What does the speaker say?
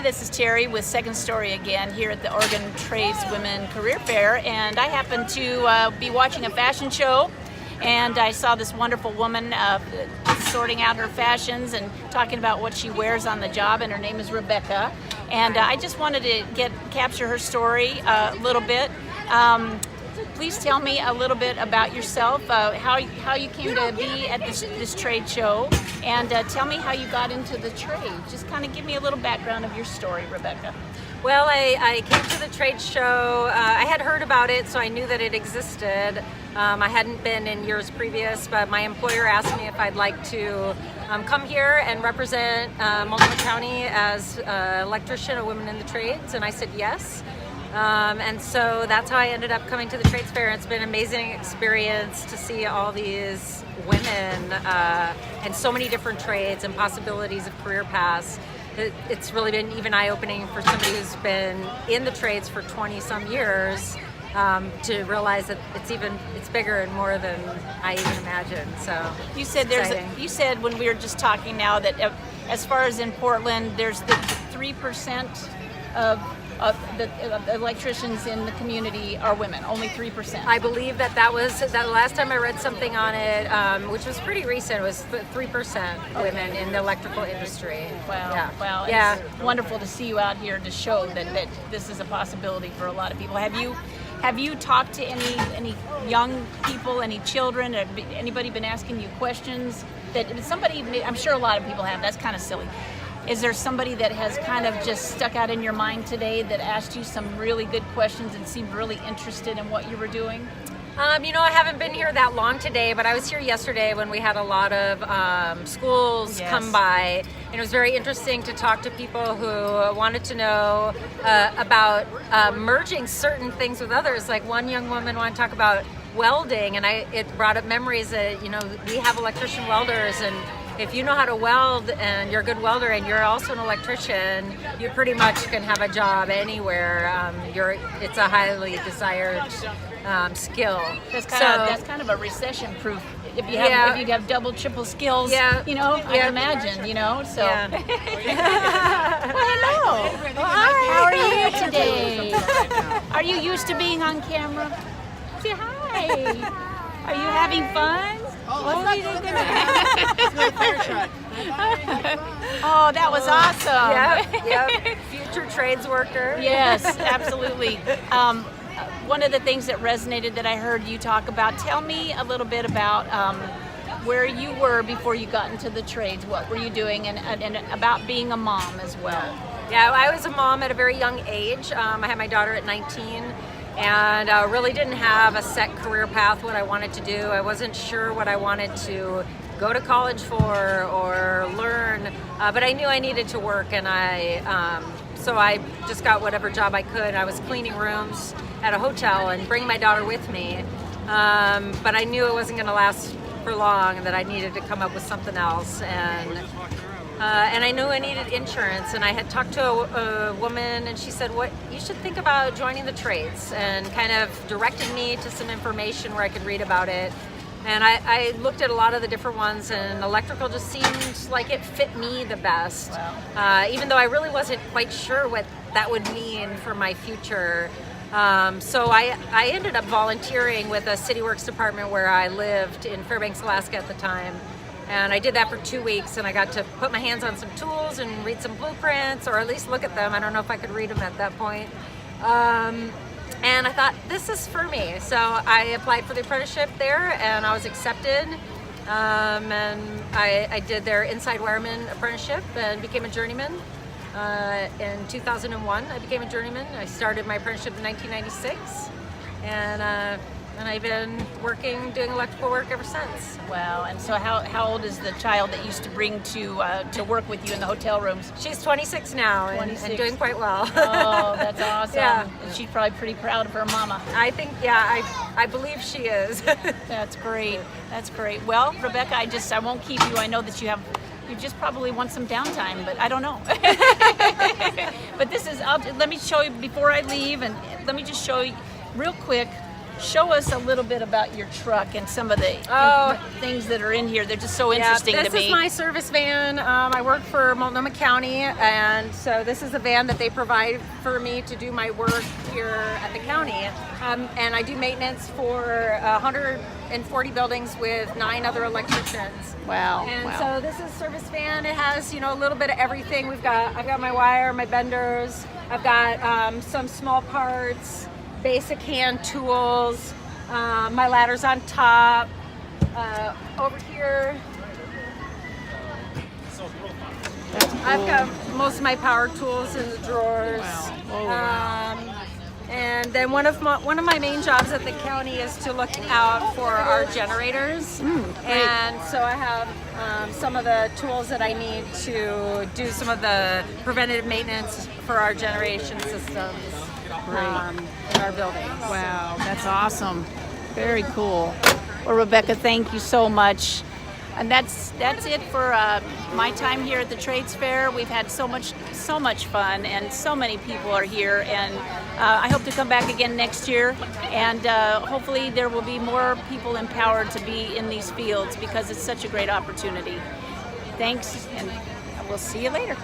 this is Terry with Second Story again here at the Oregon Tradeswomen Career Fair, and I happened to be watching a fashion show, and I saw this wonderful woman sorting out her fashions and talking about what she wears on the job, and her name is Rebecca, and I just wanted to capture her story a little bit. Please tell me a little bit about yourself, how you came to be at this trade show, and tell me how you got into the trade. Just kind of give me a little background of your story, Rebecca. Well, I came to the trade show. I had heard about it, so I knew that it existed. I hadn't been in years previous, but my employer asked me if I'd like to come here and represent Multnomah County as an electrician, a woman in the trades, and I said yes. And so that's how I ended up coming to the trades fair. It's been an amazing experience to see all these women and so many different trades and possibilities of career paths. It's really been even eye-opening for somebody who's been in the trades for 20 some years to realize that it's bigger and more than I even imagined. So you said you said when we were just talking now that as far as in Portland, there's the 3% of the electricians in the community are women, only 3%. I believe that was the last time I read something on it, which was pretty recent. It was 3% women in the electrical industry. Wow. Yeah. Wow. Yeah. It's wonderful to see you out here to show that this is a possibility for a lot of people. Have you talked to any young people, any children? Have anybody been asking you questions? I'm sure a lot of people have. That's kind of silly. Is there somebody that has kind of just stuck out in your mind today that asked you some really good questions and seemed really interested in what you were doing? I haven't been here that long today, but I was here yesterday when we had a lot of schools come by, and it was very interesting to talk to people who wanted to know about merging certain things with others. Like one young woman wanted to talk about welding, and it brought up memories that, we have electrician welders, and if you know how to weld and you're a good welder and you're also an electrician, you pretty much can have a job anywhere. It's a highly desired skill. That's kind of a recession-proof. If you have double, triple skills, I can imagine. So. Yeah. Well, hello. Hi. How are you today? Are you used to being on camera? Say hi. Are you having fun? Oh, fair shot. Oh, that was awesome. Yep. Future trades worker. Yes, absolutely. One of the things that resonated that I heard you talk about, tell me a little bit about where you were before you got into the trades. What were you doing, and about being a mom as well? Yeah, I was a mom at a very young age. I had my daughter at 19. And really didn't have a set career path, what I wanted to do. I wasn't sure what I wanted to go to college for or learn, but I knew I needed to work, and so I just got whatever job I could. I was cleaning rooms at a hotel and bringing my daughter with me, but I knew it wasn't going to last for long and that I needed to come up with something else. And I knew I needed insurance, and I had talked to a woman, and she said, you should think about joining the trades, and kind of directed me to some information where I could read about it. And I looked at a lot of the different ones, and electrical just seemed like it fit me the best. Wow. Even though I really wasn't quite sure what that would mean for my future. So I ended up volunteering with a City Works department where I lived in Fairbanks, Alaska at the time. And I did that for 2 weeks, and I got to put my hands on some tools and read some blueprints, or at least look at them. I don't know if I could read them at that point. And I thought, this is for me. So I applied for the apprenticeship there, and I was accepted. And I did their inside wireman apprenticeship and became a journeyman. In 2001, I became a journeyman. I started my apprenticeship in 1996. And I've been doing electrical work ever since. Wow! And so, how old is the child that used to bring to work with you in the hotel rooms? She's 26 now, 26. And doing quite well. Oh, that's awesome! Yeah. And she's probably pretty proud of her mama. I think, I believe she is. That's great. That's great. Well, Rebecca, I won't keep you. I know that you just probably want some downtime, but I don't know. But let me show you before I leave, and let me just show you real quick. show us a little bit about your truck and some of the things that are in here. They're just so interesting to me. This is my service van. I work for Multnomah County, and so this is a van that they provide for me to do my work here at the county. And I do maintenance for 140 buildings with 9 other electricians. Wow. And wow. so this is service van. It has, you know, a little bit of everything. I've got my wire, my benders. I've got some small parts, basic hand tools. My ladder's on top. Over here, I've got most of my power tools in the drawers. Wow. Oh, wow. And then one of my main jobs at the county is to look out for our generators. And so I have some of the tools that I need to do some of the preventative maintenance for our generation systems in our buildings. Wow, that's awesome. Very cool. Well, Rebecca, thank you so much. And that's it for my time here at the Trades Fair. We've had so much fun, and so many people are here. And I hope to come back again next year. And hopefully there will be more people empowered to be in these fields, because it's such a great opportunity. Thanks, and we'll see you later.